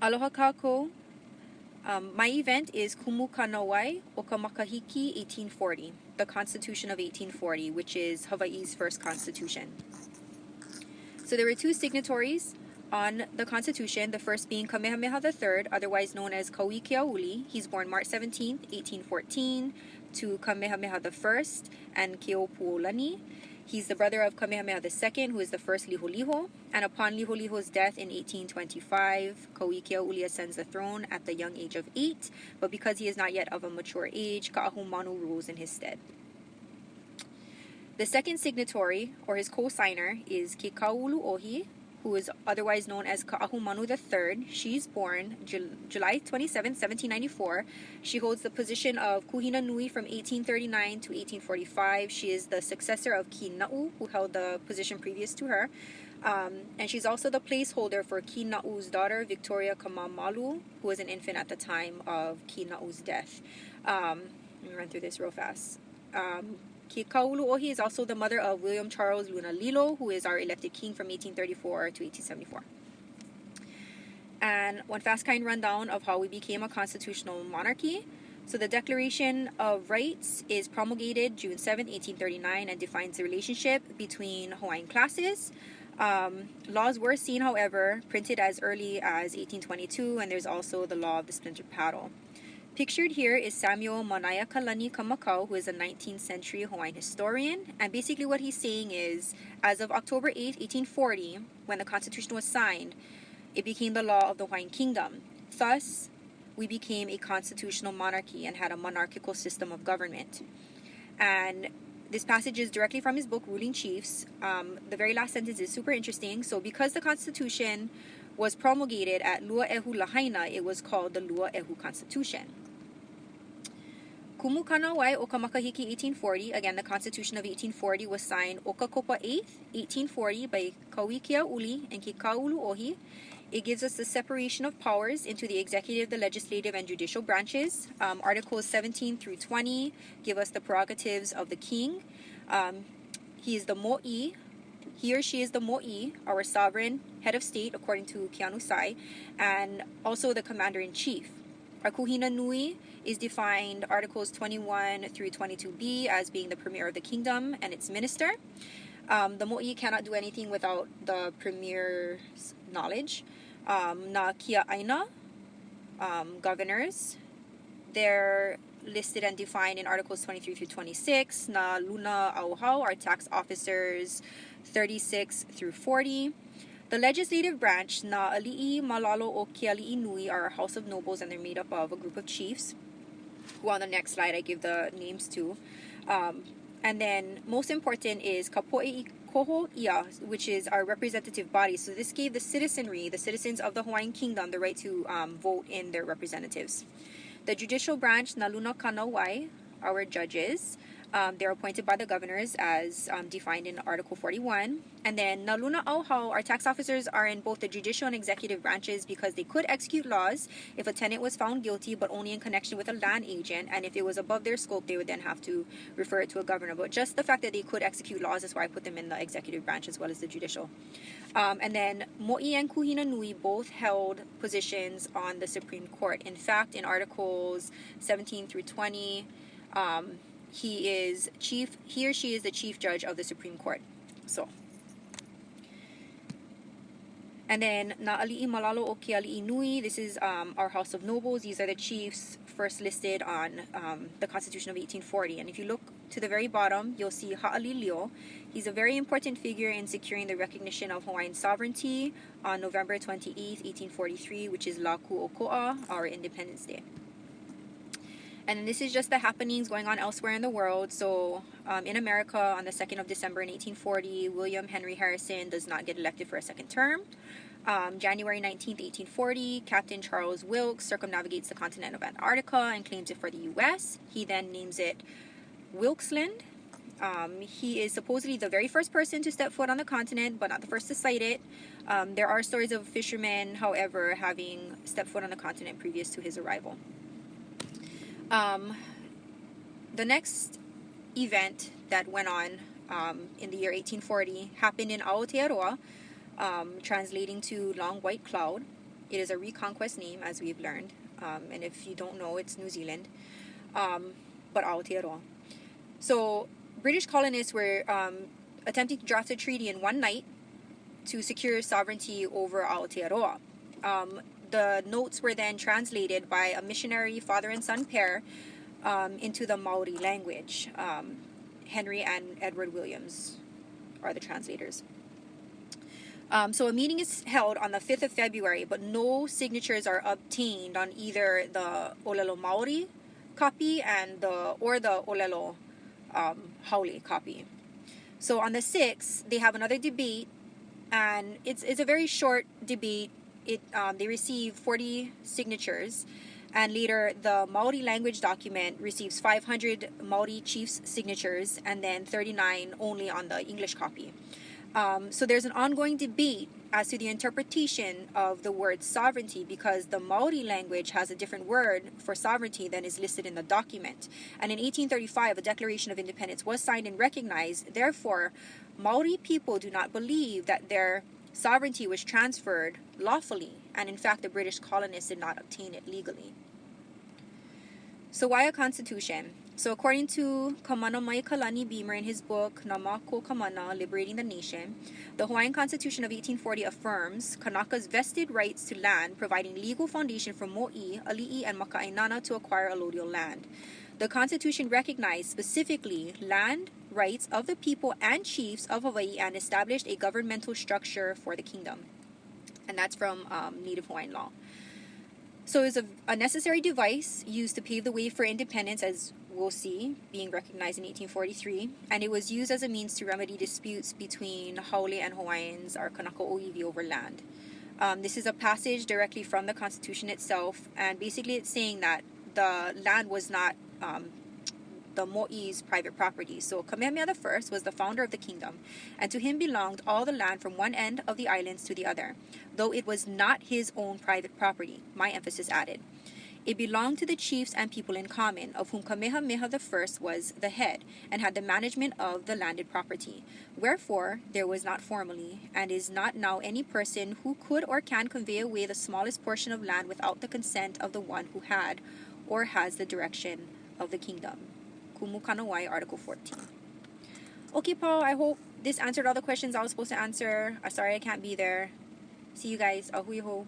Aloha kako. My event is Kumu Kānāwai o Makahiki 1840, the Constitution of 1840, which is Hawaii's first constitution. So there were two signatories on the Constitution, the first being Kamehameha III, otherwise known as Kauikeauli. He's born March 17th, 1814, to Kamehameha I and Keopuolani. He's the brother of Kamehameha II, who is the first Liholiho. And upon Liholiho's death in 1825, Kauikeauli ascends the throne at the young age of 8, but because he is not yet of a mature age, Ka'ahumanu rules in his stead. The second signatory, or his co-signer, is Kekauluohi, who is otherwise known as Ka'ahumanu III. She's born July 27, 1794. She holds the position of Kuhina Nui from 1839 to 1845. She is the successor of Kina'u, who held the position previous to her. And she's also the placeholder for Kina'u's daughter, Victoria Kamamalu, who was an infant at the time of Kina'u's death. Let me run through this real fast. Kekauluohi is also the mother of William Charles Lunalilo, who is our elected king from 1834 to 1874. And one fast kind rundown of how we became a constitutional monarchy. So the Declaration of Rights is promulgated June 7, 1839, and defines the relationship between Hawaiian classes. Laws were seen, however, printed as early as 1822, and there's also the law of the splintered paddle. Pictured here is Samuel Manaiakalani Kamakau, who is a 19th century Hawaiian historian. And basically what he's saying is, as of October 8, 1840, when the Constitution was signed, it became the law of the Hawaiian Kingdom. Thus, we became a constitutional monarchy and had a monarchical system of government. And this passage is directly from his book, Ruling Chiefs. The very last sentence is super interesting. So because the Constitution was promulgated at Lua'ehu Lahaina, it was called the Lua'ehu Constitution. Kumu Kānāwai o Makahiki 1840, again the Constitution of 1840 was signed Okakopa 8th, 1840 by Kauikeauli and Kekauluohi. It gives us the separation of powers into the executive, the legislative, and judicial branches. Articles 17 through 20 give us the prerogatives of the king. He is the mo'i. He or she is the mo'i, our sovereign head of state, according to Keanusai, and also the commander-in-chief. Our Kuhina Nui is defined Articles 21 through 22b as being the premier of the kingdom and its minister. The mo'i cannot do anything without the premier's knowledge. Na kia aina, governors, they're listed and defined in Articles 23 through 26. Na luna auhau, our tax officers, 36 through 40. The legislative branch, na ali'i malalo o keali'i nui, are a house of nobles, and they're made up of a group of chiefs, who on the next slide I give the names to. And then most important is kapo'ei koho ia, which is our representative body. So this gave the citizenry, the citizens of the Hawaiian Kingdom, the right to vote in their representatives. The judicial branch, na luna Kānāwai, our judges. They're appointed by the governors as defined in Article 41. And then na luna auhau, our tax officers are in both the judicial and executive branches because they could execute laws if a tenant was found guilty, but only in connection with a land agent. And if it was above their scope, they would then have to refer it to a governor. But just the fact that they could execute laws is why I put them in the executive branch as well as the judicial. And then mo'i and kuhina nui both held positions on the Supreme Court. In fact, in Articles 17 through 20, he or she is the chief judge of the Supreme Court. So, and then na ali'i malalo o keali'i nui, this is our House of Nobles. These are the chiefs first listed on the Constitution of 1840. And if you look to the very bottom, you'll see Ha'alilio. He's a very important figure in securing the recognition of Hawaiian sovereignty on November 28th, 1843, which is La Ku'oko'a, our Independence Day. And this is just the happenings going on elsewhere in the world. So in America, on the 2nd of December in 1840, William Henry Harrison does not get elected for a second term. January 19th, 1840, Captain Charles Wilkes circumnavigates the continent of Antarctica and claims it for the U.S. He then names it Wilkesland. He is supposedly the very first person to step foot on the continent, but not the first to sight it. There are stories of fishermen, however, having stepped foot on the continent previous to his arrival. The next event that went on in the year 1840 happened in Aotearoa, translating to long white cloud. It is a reconquest name, as we've learned. And if you don't know, it's New Zealand. But Aotearoa. So British colonists were attempting to draft a treaty in one night to secure sovereignty over Aotearoa. The notes were then translated by a missionary father and son pair into the Maori language. Henry and Edward Williams are the translators. So a meeting is held on the 5th of February, but no signatures are obtained on either the Olelo Maori copy or the Olelo Haole copy. So on the 6th, they have another debate, and it's a very short debate. They receive 40 signatures, and later the Maori language document receives 500 Maori chiefs' signatures, and then 39 only on the English copy. So there's an ongoing debate as to the interpretation of the word sovereignty, because the Maori language has a different word for sovereignty than is listed in the document. And in 1835, a Declaration of Independence was signed and recognized. Therefore, Maori people do not believe that their sovereignty was transferred lawfully, and in fact, the British colonists did not obtain it legally. So why a constitution? So according to Kamana Maikalani Beamer in his book, Namako Kamana, Liberating the Nation, the Hawaiian Constitution of 1840 affirms Kanaka's vested rights to land, providing legal foundation for Mo'i, Ali'i, and Maka'ainana to acquire allodial land. The Constitution recognized specifically land rights of the people and chiefs of Hawaii and established a governmental structure for the kingdom. And that's from Native Hawaiian law. So it was a necessary device used to pave the way for independence, as we'll see, being recognized in 1843. And it was used as a means to remedy disputes between Haole and Hawaiians, or Kanaka Oiwi, over land. This is a passage directly from the Constitution itself. And basically it's saying that the land was not the Mo'i's private property. So Kamehameha I was the founder of the kingdom, and to him belonged all the land from one end of the islands to the other, though it was not his own private property, my emphasis added. It belonged to the chiefs and people in common, of whom Kamehameha I was the head, and had the management of the landed property. Wherefore, there was not formerly, and is not now, any person who could or can convey away the smallest portion of land without the consent of the one who had or has the direction of the kingdom. Kumu Kānāwai, Article 14. Okay, Paul, I hope this answered all the questions I was supposed to answer. I'm sorry I can't be there. See you guys. Ahui ho.